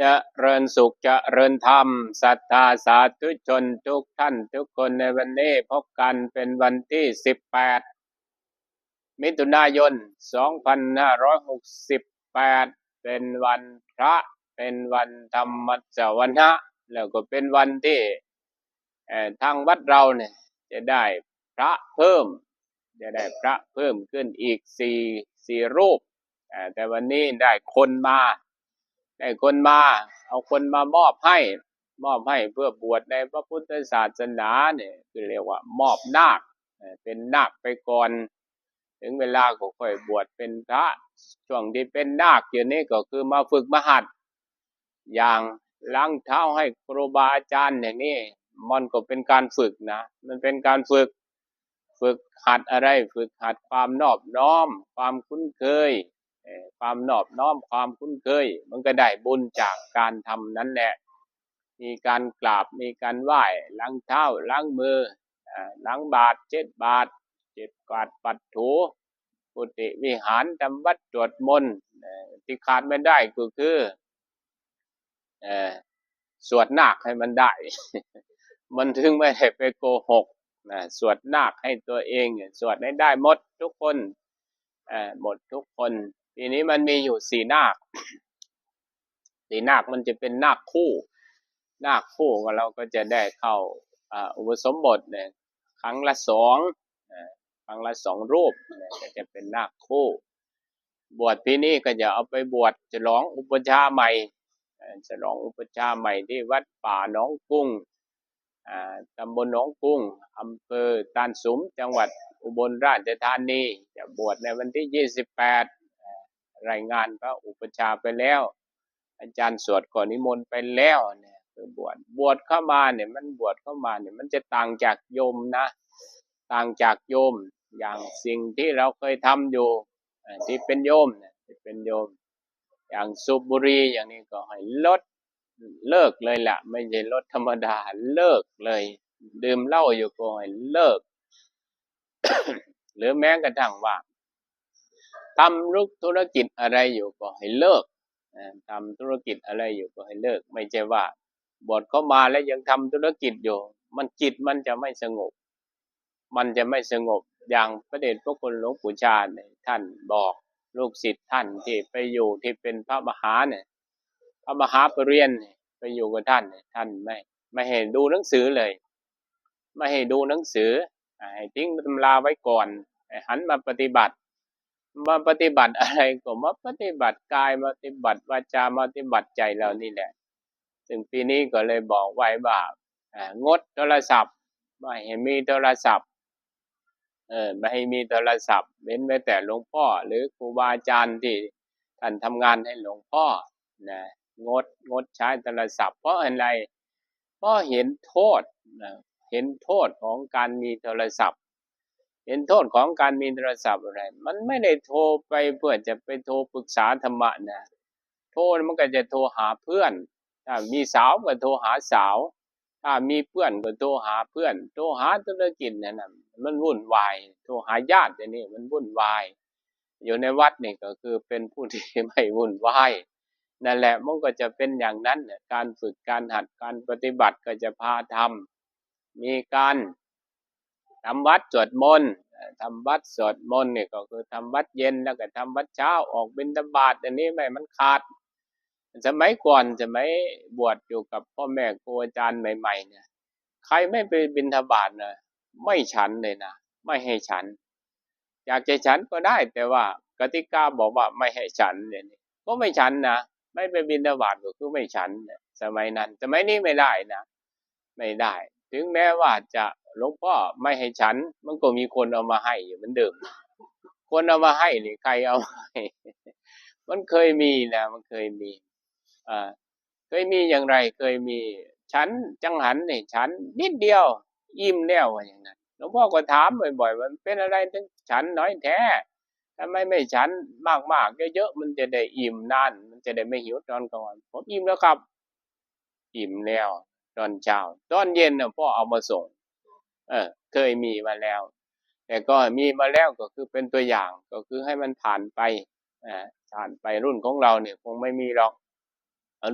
จะเริญสุขจะเริญธรรมศรัทธาสาธุชนทุกท่านทุกคนในวันนี้พบกันเป็นวันที่18มิถุนายน2568เป็นวันพระเป็นวันธรรมสวนะแล้วก็เป็นวันที่ทางวัดเราเนี่ยจะได้พระเพิ่มขึ้นอีกสี่รูปแต่วันนี้ได้คนมาเอาคนมามอบให้เพื่อบวชในพระพุทธศาสนาเนี่ยคือเรียกว่ามอบนาคเป็นนาคไปก่อนถึงเวลาก็ค่อยบวชเป็นพระช่วงที่เป็นนาคอยู่นี่ก็คือมาฝึกมหัดอย่างล้างเท้าให้ครูบาอาจารย์อย่างนี้มันก็เป็นการฝึกนะมันเป็นการฝึกหัดอะไรฝึกหัดความนอบน้อมความคุ้นเคยความนอบน้อมความคุ้นเคยมันก็ได้บุญจากการทำนั้นแหละมีการกราบมีการไหว้ล้างเท้าล้างมือล้างบาตรเช็ดบาตรเช็ดกวาดปัดถูกุฏิวิหารทำวัดสวดมนต์ที่ขาดไม่ได้ก็คือสวดนาคให้มันได้ มันถึงไม่ได้ไปโกหกสวดนาคให้ตัวเองสวดให้ได้หมดทุกคนหมดทุกคนทีนี้มันมีอยู่4นาคมันจะเป็นนาคคู่ก็เราก็จะได้เข้าอุปสมบทเนี่ยครั้งละ2รูปก็จะเป็นนาคคู่บวชที่นี่ก็จะเอาไปบวชฉลองอุปชาใหม่ที่วัดป่าหนองกุ้งตำบลหนองกุ้งอำเภอตาลสุมจังหวัดอุบลราชธานีจะบวชในวันที่28รายงานพระอุปชาไปแล้วอาจารย์สวดก่อนนิมนต์ไปแล้วเนี่ยคือบวชเข้ามาเนี่ยมันจะต่างจากโยมนะต่างจากโยมอย่างสิ่งที่เราเคยทำอยู่ที่เป็นโยมอย่างสูบบุหรี่อย่างนี้ก็ให้เลิกเลยล่ะไม่ใช่ลดธรรมดาเลิกเลยดื่มเหล้าอยู่ก็ให้เลิก หรือแม้กระทั่งว่าทำธุรกิจอะไรอยู่ก็ให้เลิกทำธุรกิจอะไรอยู่ก็ให้เลิกไม่ใช่ว่าบวชเข้ามาแล้วยังทำธุรกิจอยู่จิตมันจะไม่สงบอย่างพระเดชพระคุณหลวงปู่ชาเนี่ยท่านบอกลูกศิษย์ท่านที่ไปอยู่ที่เป็นพระมหาปรริญญาไปอยู่กับท่านไม่ให้ดูหนังสือเลยไม่ให้ดูหนังสือให้ทิ้งตำราไว้ก่อนหันมาปฏิบัติอะไรก็มาปฏิบัติกายมาปฏิบัติวาจามาปฏิบัติใจเรานี่แหละซึ่งปีนี้ก็เลยบอกไว้ว่างดโทรศัพท์ไม่ให้มีโทรศัพท์ไม่ให้มีโทรศัพท์เว้นไว้แต่หลวงพ่อหรือครูบาอาจารย์ที่ท่านทำงานให้หลวงพ่อนะงดใช้โทรศัพท์เพราะอะไรเพราะเห็นโทษของการมีโทรศัพท์เห็นโทษของการมีโทรศัพท์อะไรมันไม่ได้โทรไปเพื่อจะไปโทรปรึกษาธรรมะนะโทรมันก็จะโทรหาเพื่อนถ้ามีสาวก็โทรหาสาวถ้ามีเพื่อนก็โทรหาเพื่อนโทรหาธุรกิจนั่นน่ะมันวุ่นวายโทรหาญาติอย่างนี้มันวุ่นวายอยู่ในวัดนี่ก็คือเป็นผู้ที่ไม่วุ่นวายนั่นแหละมันก็จะเป็นอย่างนั้นการฝึกการหัดการปฏิบัติก็จะพาทำมีการทำวัดสวดมนต์นี่ก็คือทำวัดเย็นแล้วก็ทำวัดเช้าออกบิณฑบาตอันนี้ไม่มันขาดสมัยก่อนบวชอยู่กับพ่อแม่ครูอาจารย์ใหม่ๆเนี่ยใครไม่ไปบิณฑบาตนะไม่ฉันเลยนะไม่ให้ฉันอยากจะฉันก็ได้แต่ว่ากติกาบอกว่าไม่ให้ฉันเนี่ยก็ไม่ฉันนะไม่ไปบิณฑบาตก็คือไม่ฉันสมัยนี้ไม่ได้นะไม่ได้ถึงแม้ว่าจะหลวงพ่อไม่ให้ฉันมันก็มีคนเอามาให้อยู่เหมือนเดิมคนเอามาให้นี่ใครเอาให้มันเคยมีนะมันเคยมีเคยมีอย่างไรเคยมีฉันจังหันนี่ฉันนิดเดียวอิ่มแล้วอย่างนั้นหลวงพ่อก็ถามบ่อยๆมันเป็นอะไรถึงฉันน้อยแท้ทำไมไม่ฉันมากๆเยอะๆมันจะได้อิ่มนานมันจะได้ไม่หิวตอนกลางวันผมอิ่มแล้วครับอิ่มแล้วตอนเช้าตอนเย็นน่ะพ่อเอามาส่งเคยมีมาแล้วแต่ก็มีมาแล้วก็คือเป็นตัวอย่างก็คือให้มันผ่านไปรุ่นของเราเนี่ยคงไม่มีหรอก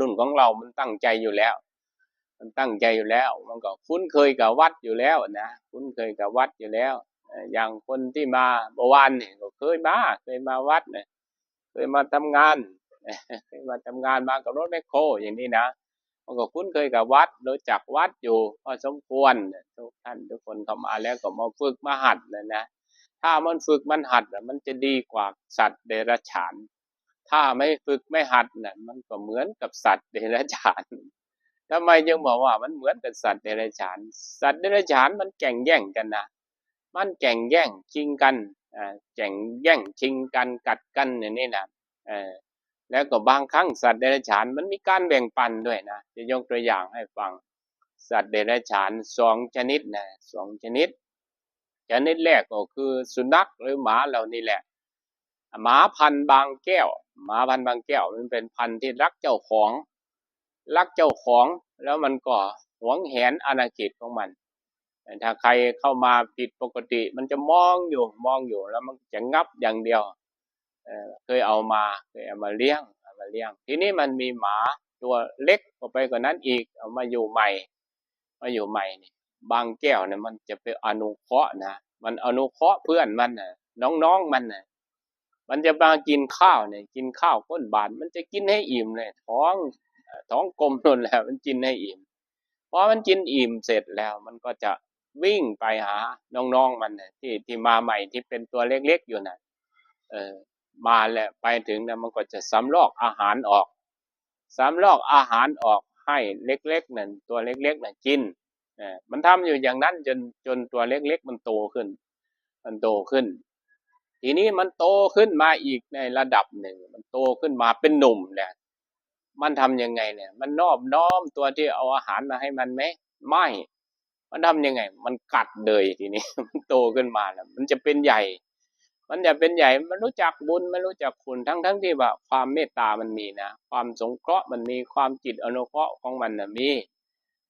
รุ่นของเรามันตั้งใจอยู่แล้วมันตั้งใจอยู่แล้วมันก็คุ้นเคยกับวัดอยู่แล้วนะคุ้นเคยกับวัดอยู่แล้วอย่างคนที่มาเมื่อวานนี่ก็เคยมาวัดเนี่ยเคยมาทำงานเคยมาทำงานมากับรถแมคโครอย่างนี้นะมันก็คุ้นเคยกับวัดรู้จักวัดอยู่พอสมควรทุกท่านทุกคนเข้ามาแล้วก็มาฝึกมาหัดเลยนะถ้ามันฝึกมันหัดมันจะดีกว่าสัตว์เดรัจฉานถ้าไม่ฝึกไม่หัดน่ะมันก็เหมือนกับสัตว์เดรัจฉานทำไมยังบอกว่ามันเหมือนกับสัตว์เดรัจฉานสัตว์เดรัจฉานมันแข่งแย่งกันนะมันแข่งแย่งชิงกันแข่งแย่งชิงกันกัดกันอย่างนี้นะแล้วก็บางครั้งสัตว์เดรัจฉานมันมีการแบ่งปันด้วยนะจะยกตัวอย่างให้ฟังสัตว์เดรัจฉาน2 ชนิดนะ2 ชนิดชนิดแรกก็คือสุนัขหรือหมาเหล่านี้แหละหมาพันธุ์บางแก้วหมาพันธุ์บางแก้วมันเป็นพันธุ์ที่รักเจ้าของแล้วมันก็หวงแหนอาณาเขตของมันถ้าใครเข้ามาผิดปกติมันจะมองอยู่แล้วมันจะงับอย่างเดียวเคยเอามาเลี้ยงทีนี้มันมีหมาตัวเล็กกว่าไปกว่านั้นอีกเอามาอยู่ใหม่นี่บางแก้วเนี่ยมันจะไปอนุเคราะห์นะมันอนุเคราะห์เพื่อนมันน่ะน้องๆมันน่ะมันจะมากินข้าวเนี่ยกินข้าวก้นบาทมันจะกินให้อิ่มเลยท้องกลมนั่นแหละมันกินให้อิ่มพอมันกินอิ่มเสร็จแล้วมันก็จะวิ่งไปหาน้องๆมันน่ะที่มาใหม่ที่เป็นตัวเล็กๆอยู่น่ะมาแล้วไปถึงนะมันก็จะสำรอกอาหารออกให้เล็กๆนั่นตัวเล็กๆน่ะกินมันทำอยู่อย่างนั้นจนตัวเล็กๆมันโตขึ้นทีนี้มันโตขึ้นมาอีกในระดับหนึ่งมันโตขึ้นมาเป็นหนุ่มเนี่ยมันทำยังไงเนี่ยมันนอบน้อมตัวที่เอาอาหารมาให้มันไหมไม่มันทำยังไงมันกัดเลยทีนี้มันโตขึ้นมาแล้วมันจะเป็นใหญ่มันรู้จักบุญไม่รู้จักคุณทั้งที่ว่าความเมตตามันมีนะความสงเคราะห์มันมีความจิตอนุเคราะห์ของมันน่ะมี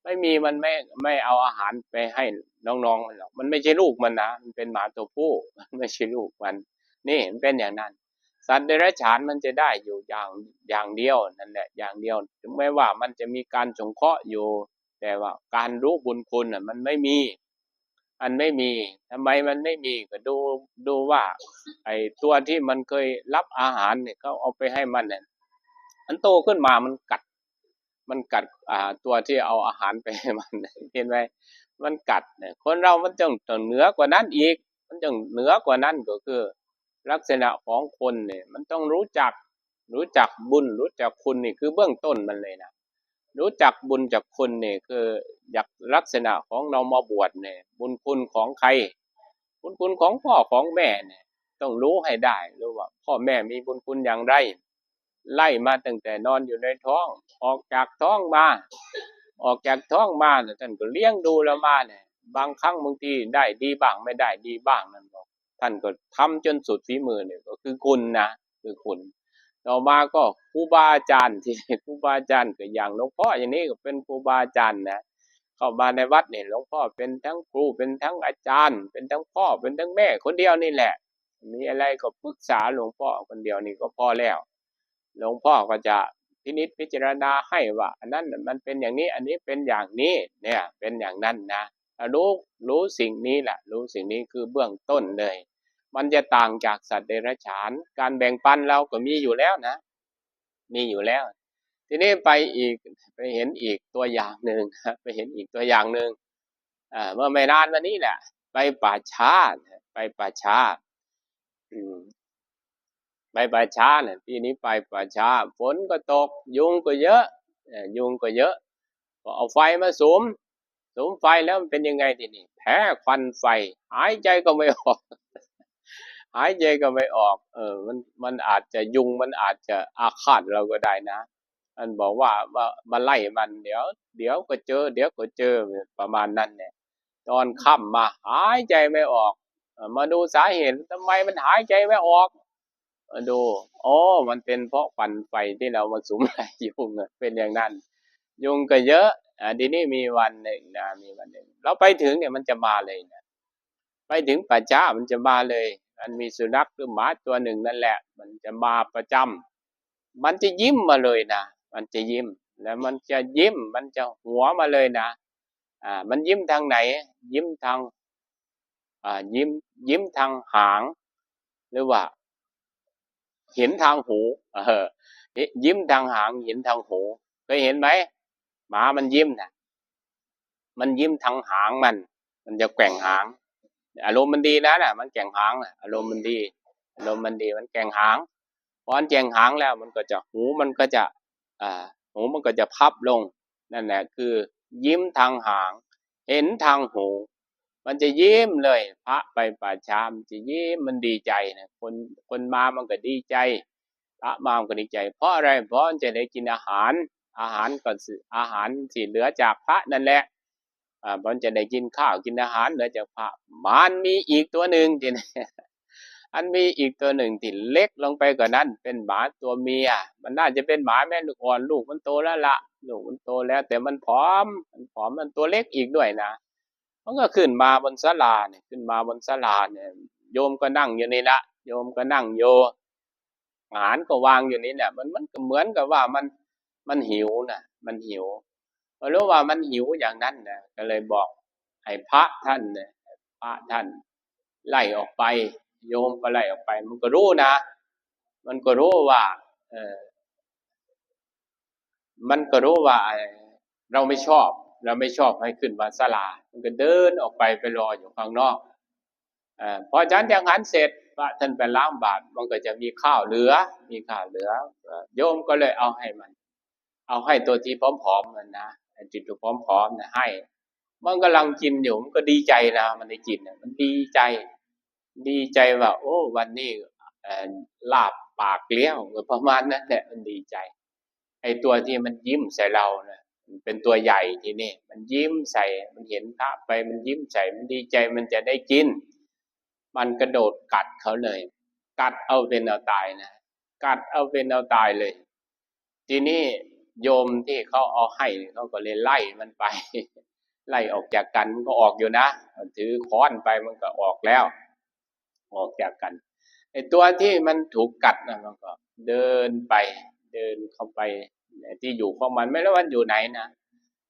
ไม่มีมันไม่เอาอาหารไปให้น้องๆมันหรอกมันไม่ใช่ลูกมันนะมันเป็นหมาตัวผู้มันไม่ใช่ลูกมันนี่มันเป็นอย่างนั้นสัตว์เดรัจฉานมันจะได้อยู่อย่างเดียวนั่นแหละอย่างเดียวถึงแม้ว่ามันจะมีการสงเคราะห์อยู่แต่ว่าการรู้บุญคุณน่ะมันไม่มีทำไมมันไม่มีก็ดูว่าไอ้ตัวที่มันเคยรับอาหารเนี่ยเขาเอาไปให้มันเนี่ยมันโตขึ้นมามันกัดตัวที่เอาอาหารไปให้มันเห็นไหมมันกัดเนี่ยคนเรามันต้องเหนือกว่านั้นอีกมันต้องเหนือกว่านั้นก็คือลักษณะของคนเนี่ยมันต้องรู้จักบุญรู้จักคุณนี่คือเบื้องต้นมันเลยนะรู้จักบุญจากคุณเนี่ยคืออยากลักษณะของเรามาบวชเนี่ยบุญคุณของใครบุญคุณของพ่อของแม่เนี่ยต้องรู้ให้ได้รู้ว่าพ่อแม่มีบุญคุณอย่างไรไล่มาตั้งแต่นอนอยู่ในท้องออกจากท้องมาท่านก็เลี้ยงดูเรามาเนี่ยบางครั้งบางทีได้ดีบ้างไม่ได้ดีบ้างนั่นบอกท่านก็ทำจนสุดฝีมือเนี่ยก็คือคุณนะคือคุณต่อมาก็ครูบาอาจารย์ที่ครูบาอาจารย์ก็อย่างหลวงพ่ออย่างนี้ก็เป็นครูบาอาจารย์นะเข้ามาในวัดเนี่ยหลวงพ่อเป็นทั้งครูเป็นทั้งอาจารย์เป็นทั้งพ่อเป็นทั้งแม่คนเดียวนี่แหละมีอะไรก็ปรึกษาหลวงพ่อคนเดียวนี่ก็พอแล้วหลวงพ่อก็จะพินิจพิจารณาให้ว่าอันนั้นมันเป็นอย่างนี้อันนี้เป็นอย่างนี้เนี่ยเป็นอย่างนั้นนะรู้สิ่งนี้แหละรู้สิ่งนี้คือเบื้องต้นเลยมันจะต่างจากสัตว์เดรัจฉานการแบ่งปันเราก็มีอยู่แล้วนะมีอยู่แล้วทีนี้ไปเห็นอีกตัวอย่างหนึ่งเมื่อไม่นานมานี้แหละไปป่าช้าไปป่าช้าเนี่ยปีนี้ไปป่าช้าฝนก็ตกยุงก็เยอะก็เอาไฟมาสุมไฟแล้วมันเป็นยังไงทีนี้แพ้ควันไฟหายใจก็ไม่ออกมันอาจจะยุงมันอาจจะอาฆาตเราก็ได้นะมันบอกว่ามาไล่มันเดี๋ยวก็เจอประมาณนั้นเนี่ยตอนค่ำมาหายใจไม่ออกมาดูสาเหตุทำไมมันหายใจไม่ออกมาดูมันเป็นเพราะควันไฟที่เรามาสุมไล่ยุงเป็นอย่างนั้นยุงก็เยอะทีนี้มีวันหนึ่งเราไปถึงเนี่ยมันจะมาเลยนะไปถึงป่าช้ามันจะมาเลยมันมีสุนัขหรือหมาตัวหนึ่งนั่นแหละมันจะมาประจำมันจะยิ้มมาเลยนะ มันจะยิ้มแล้วมันจะยิ้มมันจะหัวมาเลยนะมันยิ้มทางไหนยิ้มทางยิ้มทางหางหรือว่าเห็นทางหูยิ้มทางหางเห็นทางหูเคยเห็นไหมหมามันยิ้มนะมันยิ้มทางหางมันจะแกว่งหางอารมณ์มันดีนะมันแกว่งหางอารมณ์มันดีมันแกว่งหางพอมันแกว่งหางแล้วมันก็จะหูมันก็จะหูมันก็จะพับลงนั่นแหละคือยิ้มทางหางเห็นทางหูมันจะยิ้มเลยพระไปป่าช้ามันจะยิ้มมันดีใจนะคนมามันก็ดีใจพระมามันก็ดีใจเพราะอะไรเพราะมันจะได้กินอาหารก็อาหารที่เหลือจากพระนั่นแหละมันจะได้กินข้าวกินอาหารเหลือจากพระมันมีอีกตัวหนึ่งที่อันมีอีกตัวหนึ่งที่เล็กลงไปกว่านั้นเป็นหมาตัวเมียมันน่าจะเป็นหมาแม่ลูกอ่อนลูกมันโตแล้วละลูกมันโตแล้วแต่มันผอมมันตัวเล็กอีกด้วยนะมันก็ขึ้นมาบนศาลาเนี่ยโยมก็นั่งอยู่นี่ละโยมก็นั่งโยอาหารก็วางอยู่นี่เนี่ยมันก็เหมือนกับว่ามันหิวนะมันหิวพอรู้ว่ามันหิวอย่างนั้นนะก็เลยบอกให้พระท่านเนี่ยพระท่านไล่ออกไปโยมก็ไล่ออกไปมันก็รู้นะมันก็รู้ว่ามันก็รู้ว่าเราไม่ชอบให้ขึ้นมาศาลามันก็เดินออกไปรออยู่ข้างนอกพอฉันอย่างนั้นเสร็จพระท่านไปล้างบาตรมันก็จะมีข้าวเหลือโยมก็เลยเอาให้ตัวที่ผอมๆมันนะจิตตัวผอมๆนะให้มันกำลังกินอยู่มันก็ดีใจนะมันได้กินมันดีใจว่าโอ้วันนี้ลาบปากเลี้ยงประมาณนั้นแหละมันดีใจไอ้ตัวที่มันยิ้มใส่เรานะมันเป็นตัวใหญ่ทีนี้มันยิ้มใส่มันเห็นพระไปมันยิ้มใส่มันดีใจมันจะได้กินมันกระโดดกัดเขาเลยกัดเอาเป็นเอาตายนะกัดเอาเป็นเอาตายเลยทีนี้โยมที่เขาเอาให้เขาก็เลยไล่มันไปไล่ออกจากกันมันก็ออกอยู่นะถือค้อนไปมันก็ออกแล้วออกจากกันไอ้ตัวที่มันถูกกัดนะมันก็เดินเข้าไปที่อยู่ของมันไม่รู้ว่าอยู่ไหนนะ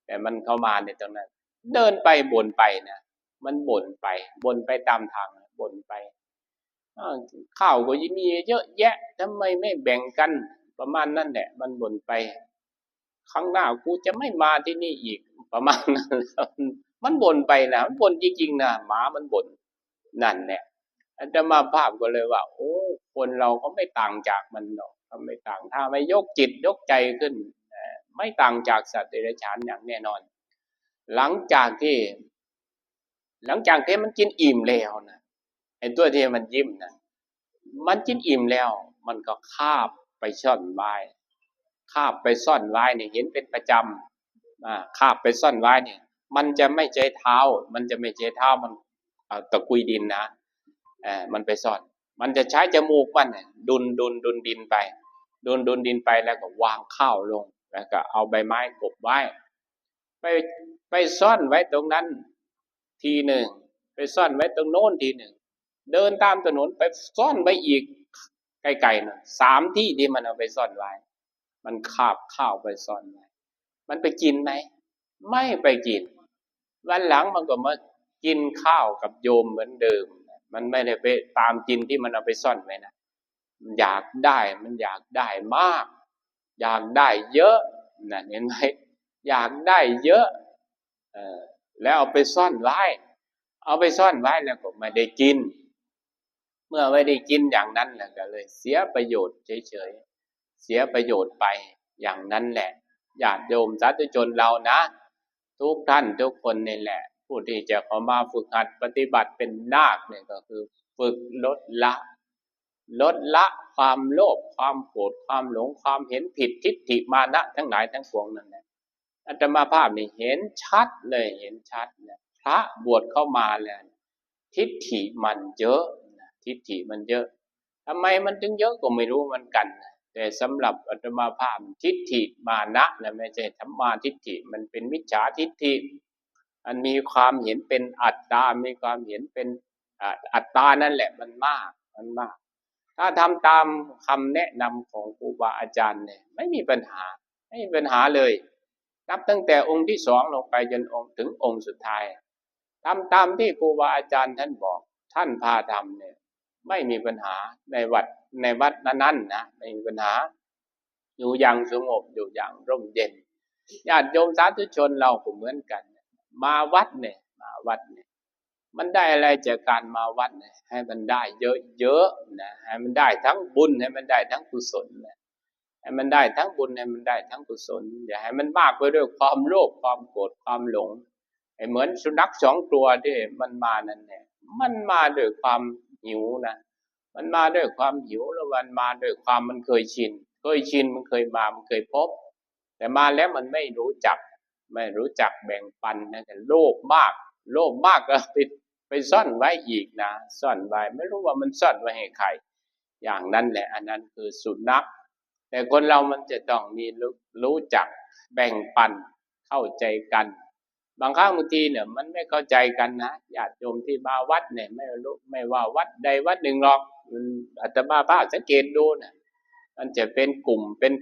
แต่มันเข้ามาในตรงนั้นเดินไปบ่นไปนะมันบ่นไปตามทางบ่นไปข้าวก็ยังมีเยอะแยะทำไมไม่แบ่งกันประมาณนั้นแหละมันบ่นไปครั้งหน้ากูจะไม่มาที่นี่อีกประมาณนั้นมันบ่นไปนะมันบ่นจริงๆนะหมามันบ่นนั่นแหละอาตมาภาพก็เลยว่าโอ้คนเราก็ไม่ต่างจากมันหรอกไม่ต่างถ้าไม่ยกจิตยกใจขึ้นไม่ต่างจากสัตว์เดรัจฉานอย่างแน่นอนหลังจากที่มันกินอิ่มแล้วนะไอ้ตัวที่มันยิ้มนะมันกินอิ่มแล้วมันก็คาบไปซ่อนไว้เนี่ยเห็นเป็นประจำคาบไปซ่อนไว้เนี่ยมันจะไม่ใช้เท้ามันตะกุยดินนะมันไปซ่อนมันจะใช้จมูกมันดุนดินไปดุนดินไปแล้วก็วางข้าวลงแล้วก็เอาใบไม้กบไว้ไปซ่อนไว้ตรงนั้นทีหนึ่งไปซ่อนไว้ตรงโน้นทีหนึ่งเดินตามถนนไปซ่อนไว้อีกไกลๆนะ3 ที่ที่มันเอาไปซ่อนไว้มันคาบข้าวไปซ่อนไว้มันไปกินไหมไม่ไปกินวันหลังมันก็มากินข้าวกับโยมเหมือนเดิมมันไม่ได้ไปตามกินที่มันเอาไปซ่อนไว้นะมันอยากได้มากอยากได้เยอะนั่นเห็นไหมอยากได้เยอะแล้วเอาไปซ่อนไว้แล้วก็ไม่ได้กินเมื่อไม่ได้กินอย่างนั้นแหละก็เลยเสียประโยชน์เฉยๆเสียประโยชน์ไปอย่างนั้นแหละญาติโยมสาธุชนเรานะทุกท่านทุกคนนี่แหละผู้ที่จะเข้ามาฝึกหัดปฏิบัติเป็นนาคเนี่ยก็คือฝึกลดละความโลภความโกรธความหลงความเห็นผิดทิฏฐิมานะทั้งหลายทั้งปวงนั่นแหละอาตมาภาพนี่เห็นชัดเลยเนี่ยพระบวชเข้ามาแล้วทิฏฐิมันเยอะทำไมมันถึงเยอะก็ไม่รู้เหมือนกันแต่สำหรับอาตมาภาพทิฏฐิมานะนะไม่ใช่สัมมาทิฏฐิมันเป็นมิจฉาทิฏฐิมันมีความเห็นเป็นอัตตามีความเห็นเป็นอัตตานั่นแหละมันมากถ้าทำตามคำแนะนำของครูบาอาจารย์เนี่ยไม่มีปัญหา ไม่มีปัญหาเลยนับตั้งแต่องค์ที่สองลงไปจนถึงองค์สุดท้ายทำตามที่ครูบาอาจารย์ท่านบอกท่านพาทำเนี่ยไม่มีปัญหาในวัดนั้นๆนะไม่มีปัญหาอยู่อย่างสงบอยู่อย่างร่มเย็นญาติโยมสาธุชนเราก็เหมือนกันมาวัดเนี่ยมันได้อะไรจากการมาวัดเนี่ยให้มันได้เยอะๆนะให้มันได้ทั้งบุญให้มันได้ทั้งกุศลนะให้มันได้ทั้งบุญให้มันได้ทั้งกุศลอย่าให้มันมากไปด้วยความโลภความโกรธความหลงไอ้เหมือนสุนัข2 ตัวที่มันมานั่นแหละมันมาด้วยความหิวนะมันมาด้วยความหิวแล้วมันมาด้วยความมันเคยชินมันเคยมามันเคยพบแต่มาแล้วมันไม่รู้จักแบ่งปันนะแต่โลภมากก็ไปซ่อนไว้อีกนะซ่อนไว้ไม่รู้ว่ามันซ่อนไว้ให้ใครอย่างนั้นแหละอันนั้นคือสุนัขแต่คนเรามันจะต้องมีรู้จักแบ่งปันเข้าใจกันบางครั้งบางทีเนี่ยมันไม่เข้าใจกันนะญาติโยมที่มาวัดเนี่ยไม่ว่าวัดใดวัดหนึ่งหรอกอาตมาภาพสังเกตดูนะมันจะเป็นกลุ่มเป็น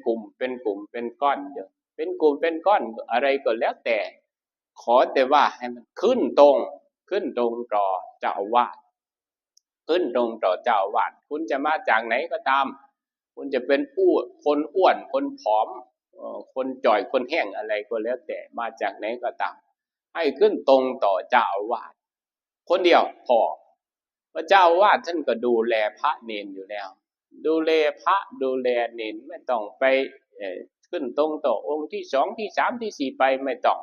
ก้อนเยอะเป็นกลุ่มเป็นก้อนอะไรก็แล้วแต่ขอแต่ว่าให้มันขึ้นตรงต่อเจ้าอาวาสขึ้นตรงต่อเจ้าอาวาสคุณจะมาจากไหนก็ตามคุณจะเป็นคนอ้วนคนผอมคนจ่อยคนแห้งอะไรก็แล้วแต่มาจากไหนก็ตามให้ขึ้นตรงต่อเจ้าอาวาสคนเดียวพอพระเจ้าอาวาสท่านก็ดูแลพระเนนอยู่แล้วดูแลพระดูแลเนนไม่ต้องไปขึ้นตรงต่อองค์ที่2ที่3ที่4ไปไม่ต้อง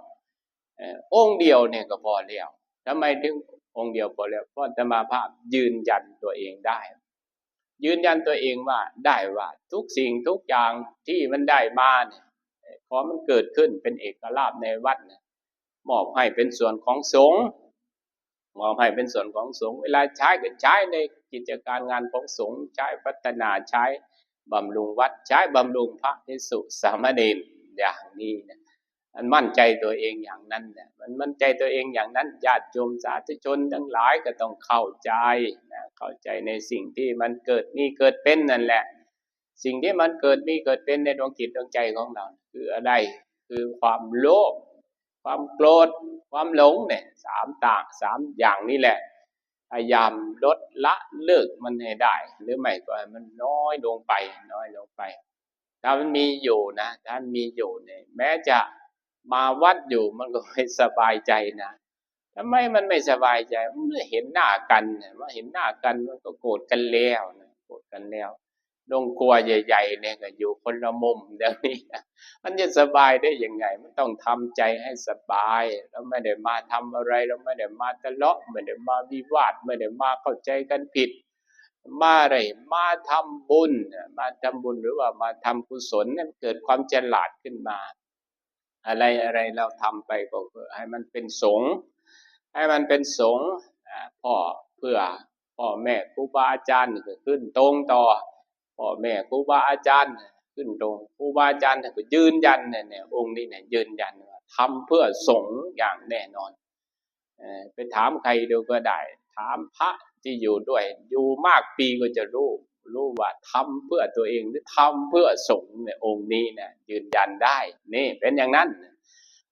องค์เดียวเนี่ยก็พอแล้วทำไมถึงองค์เดียวพอแล้วเพราะอาตมาภาพยืนยันตัวเองได้ยืนยันตัวเองว่าทุกสิ่งทุกอย่างที่มันได้มาเนี่ยพอมันเกิดขึ้นเป็นเอกลาภในวัดเนี่ยมอบให้เป็นส่วนของสงฆ์เวลาใช้ก็ใช้ในกิจการงานของสงฆ์ใช้พัฒนาใช้บำรุงวัดใช้บำรุงพระภิกษุสามเณรอย่างนี้นะมันมั่นใจตัวเองอย่างนั้นเนี่ยมันมั่นใจตัวเองอย่างนั้นญาติโยมสาธุชนทั้งหลายก็ต้องเข้าใจนะเข้าใจในสิ่งที่มันเกิดมีเกิดเป็นนั่นแหละสิ่งที่มันเกิดมีเกิดเป็นในดวงจิตดวงใจของเราคืออะไรคือความโลภความโกรธความหลงเนี่ย3อย่างนี้แหละพยายามลดละเลิกมันให้ได้หรือไม่ก็มันน้อยลงไปถ้ามันมีอยู่นะถ้ามันมีอยู่เนี่ยแม้จะมาวัดอยู่มันก็ไม่สบายใจนะทำไมมันไม่สบายใจมันเห็นหน้ากันว่าเห็นหน้ากันมันก็โกรธกันแล้วดงครัวใหญ่ๆเนี่ยก็อยู่คนละมุมเดี๋ยวนี้มันจะสบายได้ยังไงมันต้องทำใจให้สบายแล้วไม่ได้มาทำอะไรเราไม่ได้มาทะเลาะไม่ได้มาวิวาทไม่ได้มาเข้าใจกันผิดมาอะไรมาทำบุญหรือว่ามาทำกุศลเนี่ยเกิดความฉลาดขึ้นมาอะไรเราทำไปก็ให้มันเป็นสงฆ์เพื่อพ่อแม่ครูบาอาจารย์ก็ขึ้นตรงต่อพ่อแม่ครูบาอาจารย์ขึ้นตรงครูบาอาจารย์ก็ยืนยันเนี่ยองค์นี้เนี่ยยืนยันว่าทำเพื่อสงฆ์อย่างแน่นอนไปถามใครดูก็ได้ถามพระที่อยู่ด้วยอยู่มากปีก็จะรู้ว่าทำเพื่อตัวเองหรือทำเพื่อสงฆ์เนี่ยองค์นี้เนี่ยยืนยันได้นี่เป็นอย่างนั้น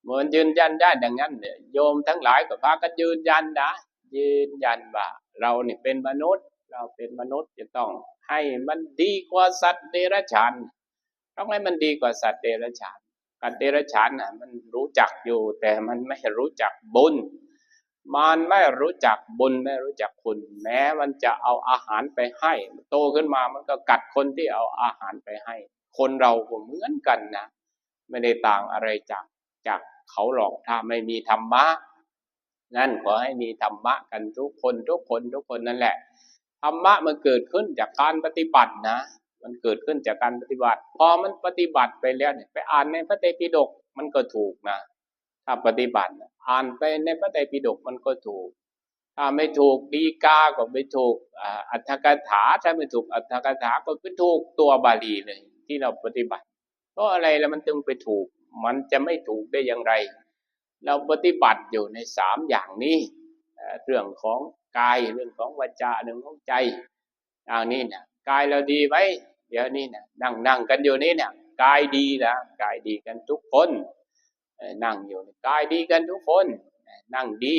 เมื่อยืนยันได้ดังนั้นเนี่ยโยมทั้งหลายก็พากันยืนยันว่าเราเนี่ยเป็นมนุษย์จะต้องให้มันดีกว่าสัตว์เดรัจฉานต้องให้มันดีกว่าสัตว์เดรัจฉานสัตว์เดรัจฉานน่ะมันรู้จักอยู่แต่มันไม่รู้จักบุญมันไม่รู้จักบุญไม่รู้จักคุณแม้มันจะเอาอาหารไปให้โตขึ้นมามันก็กัดคนที่เอาอาหารไปให้คนเราก็เหมือนกันนะไม่ได้ต่างอะไรจากเขาหรอกถ้าไม่มีธรรมะนั่นขอให้มีธรรมะกันทุกคนนั่นแหละธรรมะมันเกิดขึ้นจากการปฏิบัตินะมันเกิดขึ้นจากการปฏิบัติพอมันปฏิบัติไปแล้วเนี่ยไปอ่านในพระไตรปิฎกมันก็ถูกนะถ้าปฏิบัติอ่านไปในพระไตรปิฎกมันก็ถูกถ้าไม่ถูกดีกาก็ไม่ถูกอัตถกถาถ้าไม่ถูกอัตถกถาก็ไม่ถูกตัวบาลีเลยที่เราปฏิบัติเพราะอะไรแล้วมันจึงไปถูกมันจะไม่ถูกได้อย่างไรเราปฏิบัติอยู่ใน3อย่างนี้เรื่องของกายเรื่องของวาจาเรื่องของใจอย่างนี้เนี่ยกายเราดีไว้เดี๋ยวนี้เนี่ยนั่งกันอยู่นี่เนี่ย กายดีนะกายดีกันทุกคนนั่งอยู่กายดีกันทุกคนนั่งดี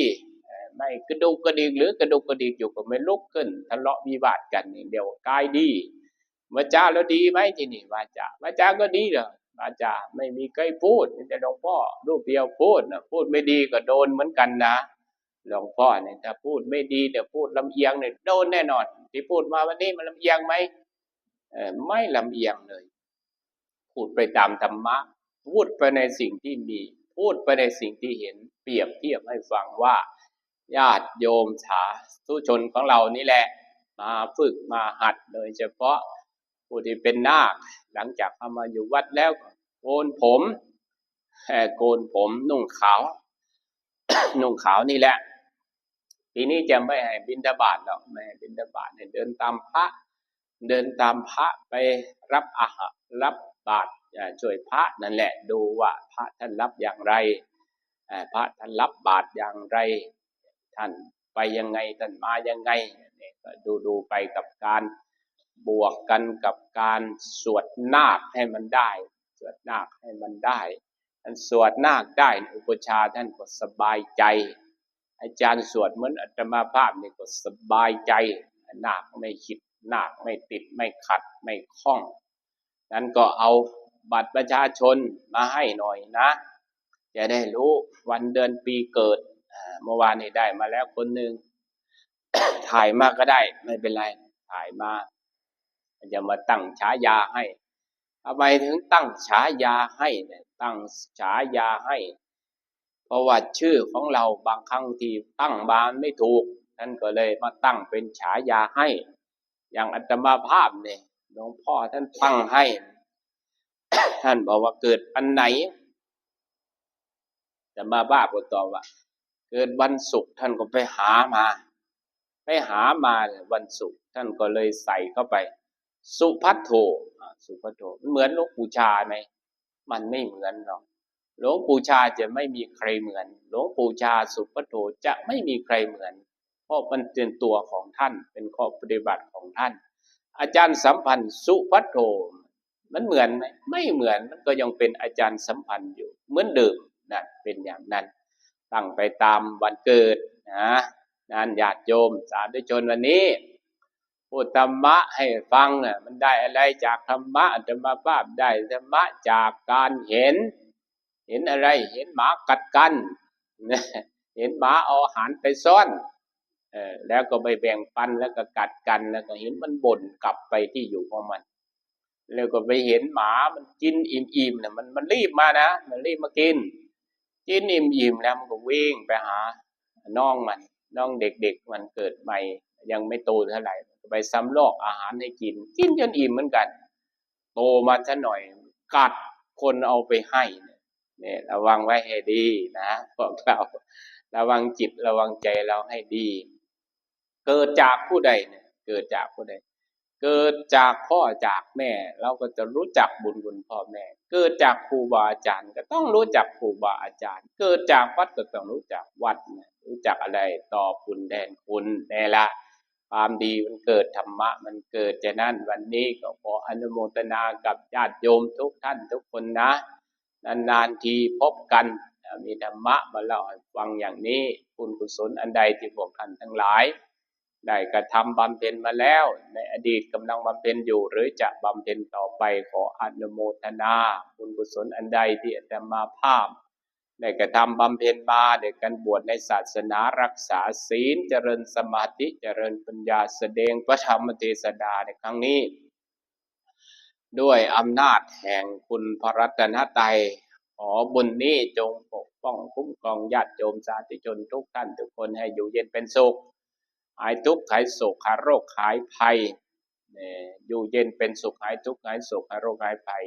ไม่กระดุกกระดิกหรือกระดุกกระดิกอยู่ก็ไม่ลุกขึ้นทะเลาะวิวาทกันนี่เดียวกายดีวาจาแล้วดีไหมที่นี่วาจาก็ดีเหรอวาจาไม่มีใครพูดมีแต่หลวงพ่อรูปเดียวพูดนะพูดไม่ดีก็โดนเหมือนกันนะหลวงพ่อเนี่ยถ้าพูดไม่ดีเดี๋ยวพูดลำเอียงเนี่ยโดนแน่นอนที่พูดมาวันนี้มันลำเอียงไหมไม่ลำเอียงเลยพูดไปตามธรรมะพูดไปในสิ่งที่มีพูดไปในสิ่งที่เห็นเปรียบเทียบให้ฟังว่าญาติโยมสาธุชนของเรานี่แหละมาฝึกมาหัดโดยเฉพาะผู้ที่เป็นนาคหลังจากเข้ามาอยู่วัดแล้วโกนผมนุ่งขาว นุ่งขาวนี่แหละทีนี้จะไม่ให้บิณฑบาตหรอกไม่ให้บิณฑบาตให้เดินตามพระไปรับอาหารรับบาตรช่วยพระนั่นแหละดูว่าพระท่านรับอย่างไรพระท่านรับบาตรอย่างไรท่านไปยังไงท่านมายังไงเนี่ยก็ดูไปกับการบวกกันกับการสวดนาคให้มันได้สวดนาคให้มันได้ท่านสวดนาคได้อุปชาท่านก็สบายใจอาจารย์สวดเหมือนอาตมาภาพนี่ก็สบายใจนาคไม่คิดนาคไม่ติดไม่ขัดไม่คล้องนั้นก็เอาบัตรประชาชนมาให้หน่อยนะจะได้รู้วันเดือนปีเกิดเมื่อวานนี้ได้มาแล้วคนหนึ่ง ถ่ายมาก็ได้ไม่เป็นไรถ่ายมาจะมาตั้งฉายาให้ทำไมถึงตั้งฉายาให้เนี่ยตั้งฉายาให้เพราะว่าชื่อของเราบางครั้งที่ตั้งมาไม่ถูกท่านก็เลยมาตั้งเป็นฉายาให้อย่างอาตมาภาพเนี่ยหลวงพ่อท่านตั้งให้ ท่านบอกว่าเกิดวันไหนอาตมาภาพก็ตอบว่าเกิดวันศุกร์ท่านก็ไปหามาวันศุกร์ท่านก็เลยใส่เข้าไปสุภัทโทเหมือนหลวงปู่ชาไหมมันไม่เหมือนหรอกหลวงปู่ชาจะไม่มีใครเหมือนหลวงปู่ชาสุภัทโทจะไม่มีใครเหมือนเพราะมันเป็นตัวของท่านเป็นข้อปฏิบัติของท่านอาจารย์สัมพันธ์สุภัทโทมันเหมือนไหมไม่เหมือนมันก็ยังเป็นอาจารย์สัมพันธ์อยู่เหมือนเดิมนั่นเป็นอย่างนั้นตั้งไปตามวันเกิดนะงานญาติโยมสาธุชนวันนี้พูดธรรมะให้ฟังน่ะมันได้อะไรจากธรรมะอาตมาภาพได้ธรรมะจากการเห็นอะไรเห็นหมากัดกันเห็นหมาเอาอาหารไปซ่อนแล้วก็ไปแบ่งปันแล้วก็กัดกันแล้วก็เห็นมันบ่นกลับไปที่อยู่ของมันแล้วก็ไปเห็นหมามันกินอิ่มๆเนี่ยมันรีบมานะมันรีบมากินอิ่มแล้วมันก็วิ่งไปหาน้องเด็กๆมันเกิดใหม่ยังไม่โตเท่าไหร่ไปซ้ำลอกอาหารให้กินจนอิ่มเหมือนกันโตมาซะหน่อยกัดคนเอาไปให้เนี่ยระวังไว้ให้ดีนะพวกเราระวังจิตระวังใจเราให้ดีเกิดจากผู้ใดเนี่ยเกิดจากผู้ใดเกิดจากพ่อจากแม่เราก็จะรู้จักบุญคุณพ่อแม่เกิดจากครูบาอาจารย์ก็ต้องรู้จักครูบาอาจารย์เกิดจากวัดก็ต้องรู้จักวัดรู้จักอะไรต่อคุณแทนคุณนี่ละความดีมันเกิดธรรมะมันเกิดฉะนั้นวันนี้ก็ขออนุโมทนากับญาติโยมทุกท่านทุกคนนะนานๆทีพบกันมีธรรมะมาเล่าให้ฟังอย่างนี้บุญกุศลอันใดที่พวกท่านทั้งหลายได้กระทำบำเพ็ญมาแล้วในอดีตกำลังบำเพ็ญอยู่หรือจะบำเพ็ญต่อไปขออนุโมทนาบุญกุศลอันใดที่อาตมาภาพได้กระทำบำเพ็ญมาได้กันบวชในศาสนารักษาศีลเจริญสมาธิเจริญปัญญาแสดงพระธรรมเทศนาในครั้งนี้ด้วยอำนาจแห่งคุณพระรัตนตรัยขอบุญนี้จงปกป้องคุ้มครองญาติโยมสาธุชนทุกท่านทุกคนให้อยู่เย็นเป็นสุขหายทุกข์หายโศกหายโรคหายภัยอยู่เย็นเป็นสุขหายทุกข์หายโศกหายโรคหายภัย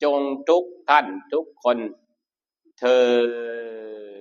จงทุกท่านทุกคนเทอญ